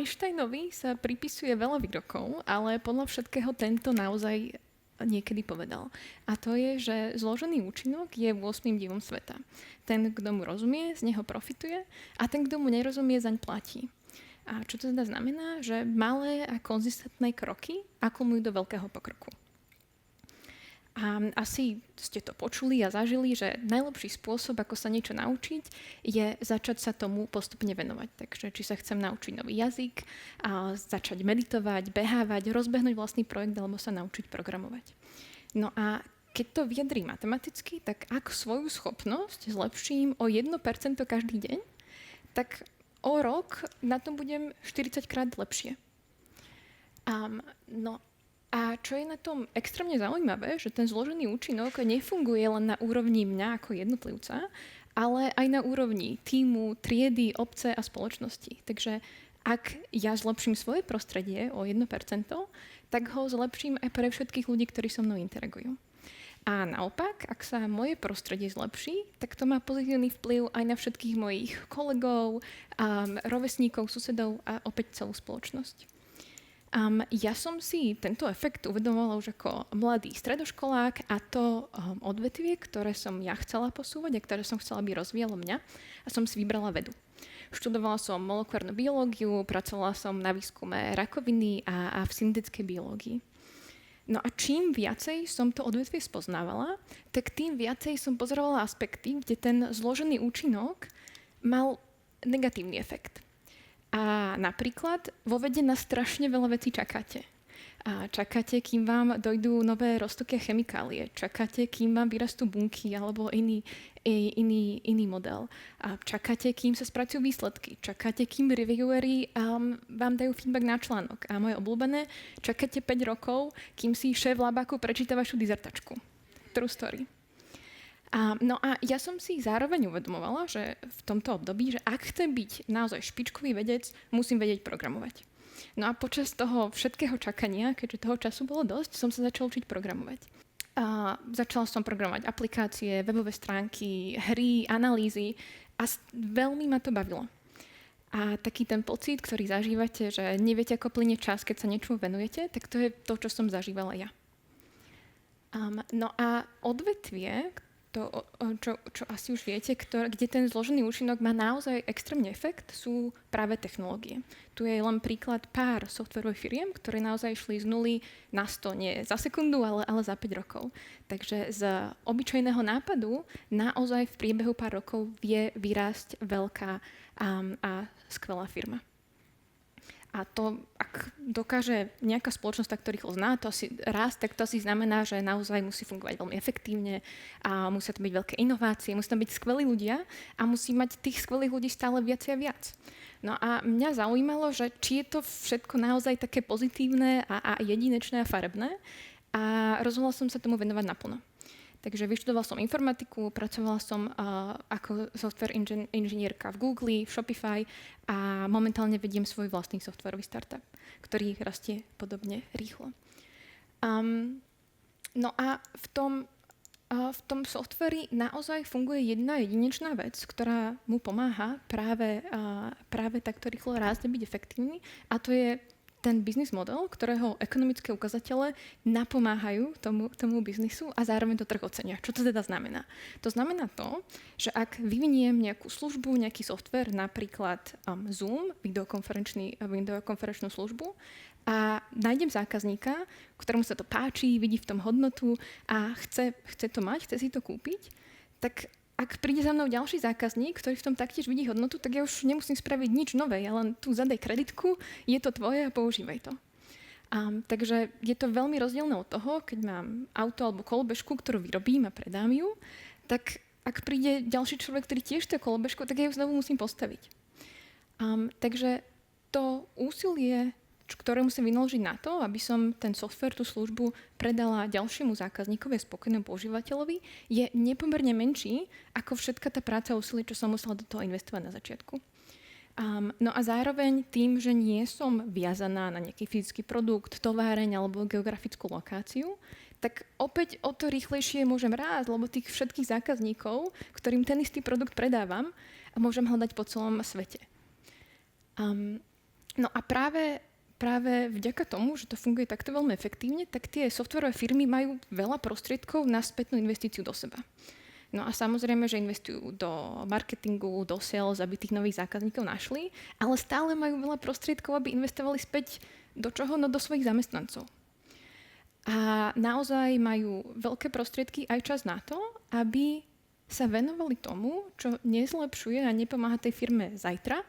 Einsteinovi sa pripisuje veľa výrokov, ale podľa všetkého tento naozaj niekedy povedal. A to je, že zložený účinok je 8. divom sveta. Ten, kto mu rozumie, z neho profituje a ten, kto mu nerozumie, zaň platí. A čo to teda znamená? Že malé a konzistentné kroky akumulujú do veľkého pokroku. A asi ste to počuli a zažili, že najlepší spôsob, ako sa niečo naučiť, je začať sa tomu postupne venovať. Takže či sa chcem naučiť nový jazyk, a začať meditovať, behávať, rozbehnúť vlastný projekt alebo sa naučiť programovať. No a keď to vyjadrím matematicky, tak ak svoju schopnosť zlepším o 1% každý deň, tak o rok na tom budem 40 krát lepšie. A čo je na tom extrémne zaujímavé, že ten zložený účinok nefunguje len na úrovni mňa ako jednotlivca, ale aj na úrovni tímu, triedy, obce a spoločnosti. Takže ak ja zlepším svoje prostredie o 1%, tak ho zlepším aj pre všetkých ľudí, ktorí so mnou interagujú. A naopak, ak sa moje prostredie zlepší, tak to má pozitívny vplyv aj na všetkých mojich kolegov, rovesníkov, susedov a opäť celú spoločnosť. Ja som si tento efekt uvedomovala už ako mladý stredoškolák a to odvetvie, ktoré som ja chcela posúvať a ktoré som chcela, aby rozvíjalo mňa, a som si vybrala vedu. Študovala som molekulárnu biológiu, pracovala som na výskume rakoviny a v syntetickej biológii. No a čím viacej som to odvetvie spoznávala, tak tým viacej som pozorovala aspekty, kde ten zložený účinok mal negatívny efekt. A napríklad vo vede na strašne veľa vecí čakáte. A čakáte, kým vám dojdú nové roztoky a chemikálie. Čakáte, kým vám vyrastú bunky alebo iný model. A čakáte, kým sa spracujú výsledky. Čakáte, kým reviewery vám dajú feedback na článok. A moje obľúbené, čakáte 5 rokov, kým si šéf labáku prečíta vašu dizertačku. True story. No a ja som si zároveň uvedomovala, že v tomto období, že ak chcem byť naozaj špičkový vedec, musím vedieť programovať. No a počas toho všetkého čakania, keďže toho času bolo dosť, som sa začala učiť programovať. Začala som programovať aplikácie, webové stránky, hry, analýzy a veľmi ma to bavilo. A taký ten pocit, ktorý zažívate, že neviete, ako plynie čas, keď sa niečomu venujete, tak to je to, čo som zažívala ja. No a odvetvie, čo asi už viete, kde ten zložený účinok má naozaj extrémny efekt, sú práve technológie. Tu je len príklad pár softwarových firiem, ktoré naozaj šli z 0 na 100, nie za sekundu, ale za 5 rokov. Takže z obyčajného nápadu naozaj v priebehu pár rokov vie vyrásť veľká a skvelá firma. A to, ak dokáže nejaká spoločnosť takto rýchlo zná, to asi rast, tak to asi znamená, že naozaj musí fungovať veľmi efektívne a musia to byť veľké inovácie, musí tam byť skvelí ľudia a musí mať tých skvelých ľudí stále viac a viac. No a mňa zaujímalo, že či je to všetko naozaj také pozitívne a jedinečné a farebné, a rozhodla som sa tomu venovať naplno. Takže vyštudovala som informatiku, pracovala som ako software inžinierka v Google, v Shopify a momentálne vediem svoj vlastný softwarový startup, ktorý rastie podobne rýchlo. No a v tom softveri naozaj funguje jedna jedinečná vec, ktorá mu pomáha práve takto rýchlo rásť a byť efektívny, a to je ten biznis model, ktorého ekonomické ukazatele napomáhajú tomu biznisu a zároveň to trh ocenia. Čo to teda znamená? To znamená to, že ak vyviniem nejakú službu, nejaký software, napríklad Zoom, videokonferenčnú službu, a nájdem zákazníka, ktorému sa to páči, vidí v tom hodnotu a chce to mať, chce si to kúpiť, tak ak príde za mnou ďalší zákazník, ktorý v tom taktiež vidí hodnotu, tak ja už nemusím spraviť nič nové. Ja len tu zadaj kreditku, je to tvoje a používaj to. Takže je to veľmi rozdielne od toho, keď mám auto alebo kolobežku, ktorú vyrobím a predám ju, tak ak príde ďalší človek, ktorý tiež to kolobežku, tak ja ju znovu musím postaviť. Takže to úsilie, ktoré musím vynaložiť na to, aby som ten software, tú službu predala ďalšiemu zákazníkovi a spokojnému používateľovi, je nepomerne menší ako všetka tá práca a úsilie, čo som musela do toho investovať na začiatku. No a zároveň tým, že nie som viazaná na nejaký fyzický produkt, továreň alebo geografickú lokáciu, tak opäť o to rýchlejšie môžem rásť, lebo tých všetkých zákazníkov, ktorým ten istý produkt predávam, môžem hľadať po celom svete. No a práve vďaka tomu, že to funguje takto veľmi efektívne, tak tie softwarové firmy majú veľa prostriedkov na spätnú investíciu do seba. No a samozrejme, že investujú do marketingu, do sales, aby tých nových zákazníkov našli, ale stále majú veľa prostriedkov, aby investovali späť do čoho? No do svojich zamestnancov. A naozaj majú veľké prostriedky aj čas na to, aby sa venovali tomu, čo nezlepšuje a nepomáha tej firme zajtra,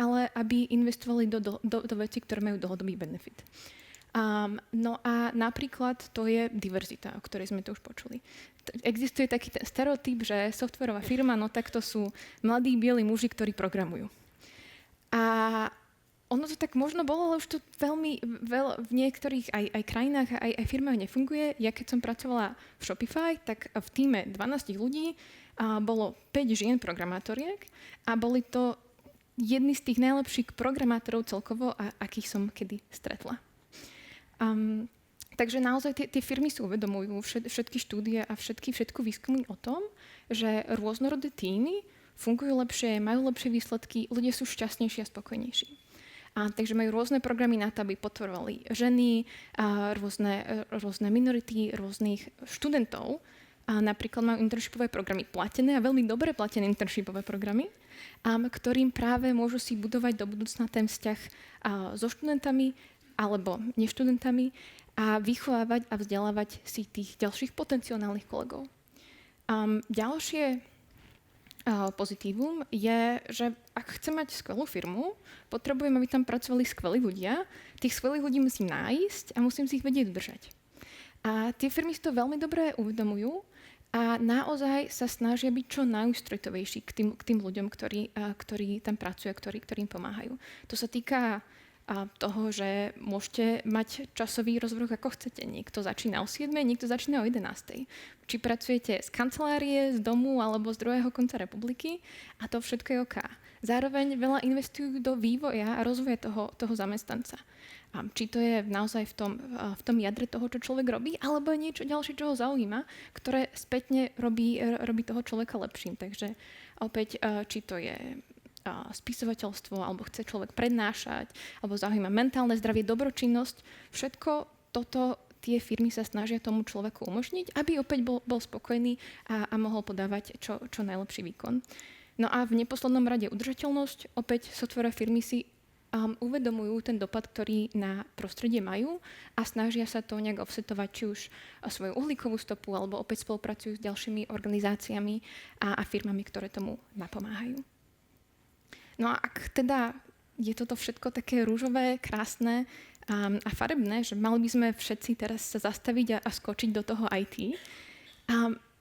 ale aby investovali do vecí, ktoré majú dlhodobý benefit. No a napríklad to je diverzita, o ktorej sme tu už počuli. Existuje taký ten stereotyp, že softwarová firma, no tak to sú mladí bieli muži, ktorí programujú. A ono to tak možno bolo, ale už to veľmi v niektorých aj krajinách, aj firmách nefunguje. Ja keď som pracovala v Shopify, tak v tíme 12 ľudí bolo 5 žien programátoriek a boli to jedni z tých najlepších programátorov celkovo, akých som kedy stretla. Takže naozaj tie firmy si uvedomujú všetky štúdie a všetko výskumy o tom, že rôznorodé tímy fungujú lepšie, majú lepšie výsledky, ľudia sú šťastnejší a spokojnejší. Takže majú rôzne programy na to, aby podporovali ženy, rôzne minority, rôznych študentov. Napríklad majú internshipové programy platené a veľmi dobre platené internshipové programy, ktorým práve môžu si budovať do budúcna ten vzťah so študentami alebo neštudentami a vychovávať a vzdelávať si tých ďalších potenciálnych kolegov. Ďalšie pozitívum je, že ak chcem mať skvelú firmu, potrebujem, aby tam pracovali skvelí ľudia. Tých skvelých ľudí musím nájsť a musím si ich vedieť udržať. A tie firmy si to veľmi dobre uvedomujú a naozaj sa snažia byť čo najústretovejší k tým ľuďom, ktorí tam pracujú a ktorým pomáhajú. To sa týka toho, že môžete mať časový rozvrh ako chcete. Niekto začína o 7, niekto začína o 11. Či pracujete z kancelárie, z domu alebo z druhého konca republiky a to všetko je OK. Zároveň veľa investujú do vývoja a rozvoja toho zamestnanca. Či to je naozaj v tom jadre toho, čo človek robí, alebo niečo ďalšie, čo ho zaujíma, ktoré spätne robí toho človeka lepším. Takže opäť, či to je spisovateľstvo, alebo chce človek prednášať, alebo zaujíma mentálne zdravie, dobročinnosť. Všetko toto tie firmy sa snažia tomu človeku umožniť, aby opäť bol spokojný a mohol podávať čo najlepší výkon. No a v neposlednom rade udržateľnosť. Opäť software firmy si uvedomujú ten dopad, ktorý na prostredie majú a snažia sa to nejak offsetovať, či už svoju uhlíkovú stopu, alebo opäť spolupracujú s ďalšími organizáciami a firmami, ktoré tomu napomáhajú. No a ak teda je toto všetko také rúžové, krásne a farebné, že mali by sme všetci teraz sa zastaviť a skočiť do toho IT,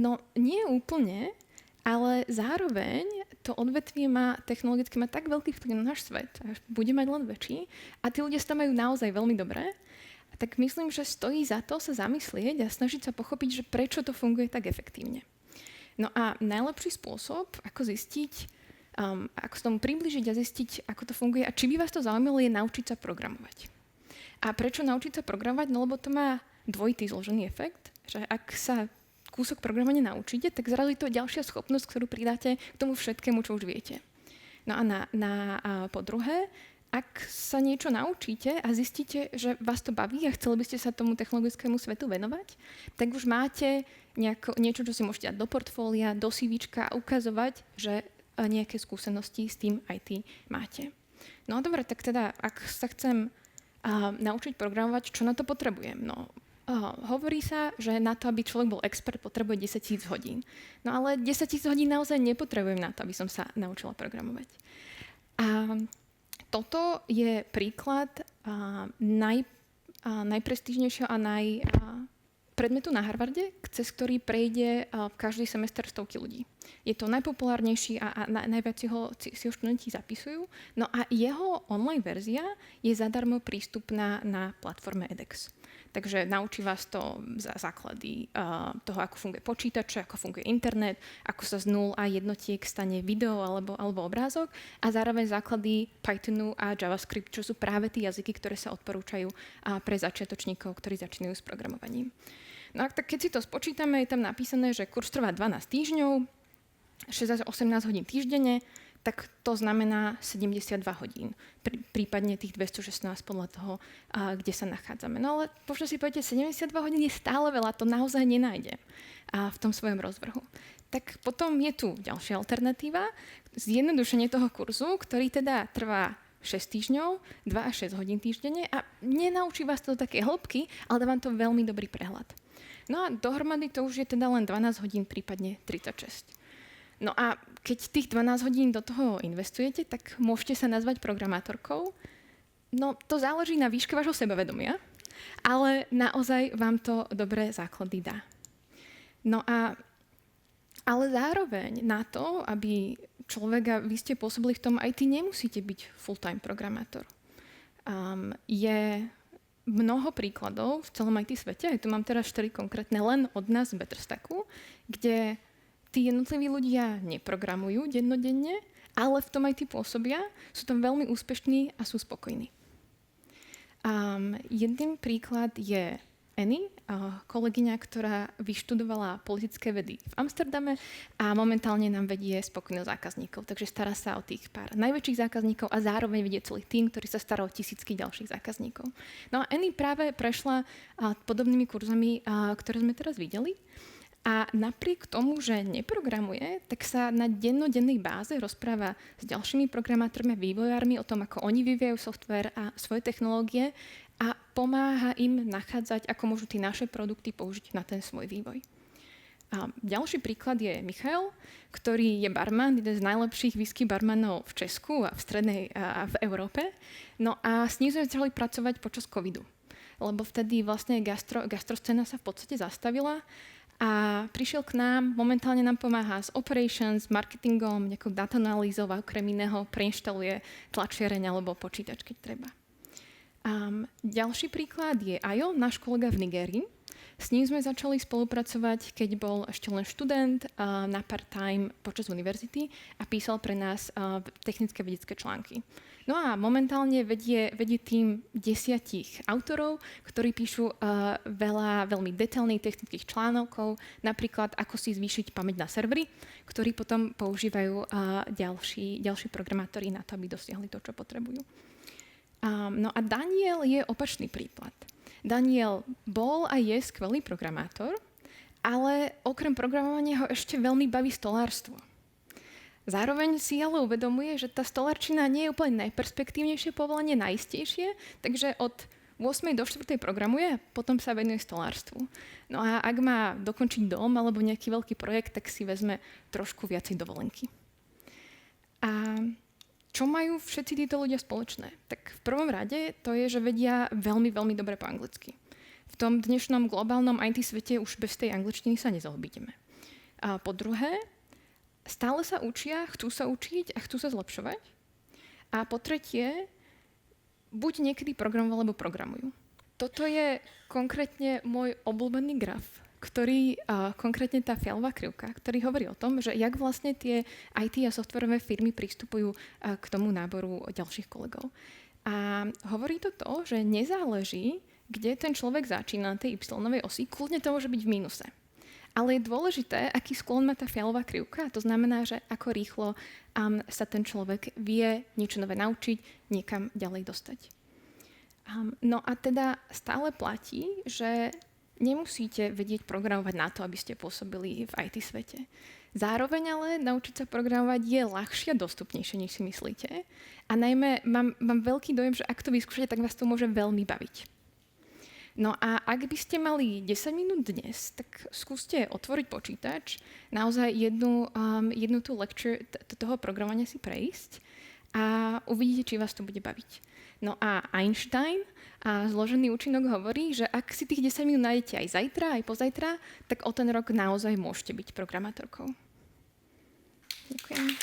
no nie úplne, ale zároveň to odvetvie technologicky má tak veľký vplyv na náš svet, až bude mať len väčší a tí ľudia sa majú naozaj veľmi dobré, tak myslím, že stojí za to sa zamyslieť a snažiť sa pochopiť, že prečo to funguje tak efektívne. No a najlepší spôsob, ako zistiť, ako sa tomu približiť a zistiť, ako to funguje a či by vás to zaujímalo, je naučiť sa programovať. A prečo naučiť sa programovať? No lebo to má dvojitý zložený efekt, že ak sa kúsok programovania naučíte, tak zrazu to je ďalšia schopnosť, ktorú pridáte k tomu všetkému, čo už viete. No a po druhé, ak sa niečo naučíte a zistíte, že vás to baví a chceli by ste sa tomu technologickému svetu venovať, tak už máte niečo, čo si môžete dať do portfólia, do CVčka a ukazovať, že nejaké skúsenosti s tým IT máte. No a dobre, tak teda, ak sa chcem naučiť programovať, čo na to potrebujem? No, hovorí sa, že na to, aby človek bol expert, potrebuje 10 000 hodín. No ale 10 000 hodín naozaj nepotrebujem na to, aby som sa naučila programovať. A toto je príklad najprestížnejšieho a predmetu na Harvarde, cez ktorý prejde každý semester stovky ľudí. Je to najpopulárnejší a najviac si ho študenti zapisujú. No a jeho online verzia je zadarmo prístupná na platforme edX. Takže naučí vás to základy toho, ako funguje počítač, ako funguje internet, ako sa z nul a jednotiek stane video alebo obrázok a zároveň základy Pythonu a JavaScript, čo sú práve tie jazyky, ktoré sa odporúčajú pre začiatočníkov, ktorí začínajú s programovaním. No a tak keď si to spočítame, je tam napísané, že kurz trvá 12 týždňov, 16-18 hodín týždenne, tak to znamená 72 hodín. Prípadne tých 216 podľa toho, kde sa nachádzame. No ale možno si poviete, 72 hodín je stále veľa, to naozaj nenájdem v tom svojom rozvrhu. Tak potom je tu ďalšia alternatíva, zjednodušenie toho kurzu, ktorý teda trvá 6 týždňov, 2 až 6 hodín týždenne a nenaučí vás to do takej hĺbky, ale dá vám to veľmi dobrý prehľad. No a dohromady to už je teda len 12 hodín, prípadne 36. No a keď tých 12 hodín do toho investujete, tak môžete sa nazvať programátorkou. No to záleží na výške vášho sebavedomia, ale naozaj vám to dobré základy dá. No a ale zároveň na to, aby človek a vy ste pôsobili v tom IT, nemusíte byť full-time programátor. Je mnoho príkladov v celom IT svete, aj tu mám teraz 4 konkrétne len od nás z Betterstacku, kde tí jednotliví ľudia neprogramujú dennodenne, ale v tom IT pôsobia, sú tam veľmi úspešní a sú spokojní. Jeden príklad je Annie, kolegyňa, ktorá vyštudovala politické vedy v Amsterdame a momentálne nám vedie spokojnosť zákazníkov. Takže stará sa o tých pár najväčších zákazníkov a zároveň vedie celý tým, ktorý sa stará o tisícky ďalších zákazníkov. No a Annie práve prešla podobnými kurzami, ktoré sme teraz videli. A napriek tomu, že neprogramuje, tak sa na dennodennej báze rozpráva s ďalšími programátormi a vývojármi o tom, ako oni vyvíjajú software a svoje technológie a pomáha im nachádzať, ako môžu tie naše produkty použiť na ten svoj vývoj. A ďalší príklad je Michael, ktorý je barman, jeden z najlepších whisky barmanov v Česku a v strednej a v Európe. No a s ním sme začali pracovať počas covidu, lebo vtedy vlastne gastroscéna sa v podstate zastavila. A prišiel k nám, momentálne nám pomáha s operations, marketingom, nejakou data analýzou a okrem iného preinštaluje tlačiareň alebo počítač, keď treba. Ďalší príklad je Ajo, náš kolega v Nigérii. S ním sme začali spolupracovať, keď bol ešte len študent na part-time počas univerzity a písal pre nás technické vedecké články. No a momentálne vedie tým 10 autorov, ktorí píšu veľa veľmi detailných technických článkov, napríklad ako si zvýšiť pamäť na servery, ktorí potom používajú ďalší programátori na to, aby dosiahli to, čo potrebujú. No a Daniel je opačný príklad. Daniel bol a je skvelý programátor, ale okrem programovania ho ešte veľmi baví stolárstvo. Zároveň si ale uvedomuje, že tá stolárčina nie je úplne najperspektívnejšie povolanie, najistejšie, takže od 8. do 4. programuje a potom sa venuje stolárstvu. No a ak má dokončiť dom alebo nejaký veľký projekt, tak si vezme trošku viacej dovolenky. A čo majú všetci títo ľudia spoločné? Tak v prvom rade to je, že vedia veľmi, veľmi dobre po anglicky. V tom dnešnom globálnom IT svete už bez tej angličtiny sa nezaobídeme. A po druhé, stále sa učia, chcú sa učiť a chcú sa zlepšovať. A po tretie, buď niekedy programujú, alebo programujú. Toto je konkrétne môj obľúbený graf, ktorý, konkrétne tá fialová krivka, ktorý hovorí o tom, že jak vlastne tie IT a softwarové firmy pristupujú k tomu náboru ďalších kolegov. A hovorí to, že nezáleží, kde ten človek začína na tej y-novej osi, kľudne to môže byť v mínuse. Ale je dôležité, aký sklon má tá fialová krivka. To znamená, že ako rýchlo sa ten človek vie niečo nové naučiť, niekam ďalej dostať. No a teda stále platí, že nemusíte vedieť programovať na to, aby ste pôsobili v IT svete. Zároveň ale naučiť sa programovať je ľahšie a dostupnejšie, než si myslíte. A najmä mám veľký dojem, že ak to vyskúšate, tak vás to môže veľmi baviť. No a ak by ste mali 10 minút dnes, tak skúste otvoriť počítač, naozaj jednu tú lecture toho programovania si prejsť a uvidíte, či vás to bude baviť. No a Einstein a zložený účinok hovorí, že ak si tých 10 minút nájdete aj zajtra, aj pozajtra, tak o ten rok naozaj môžete byť programátorkou. Ďakujem.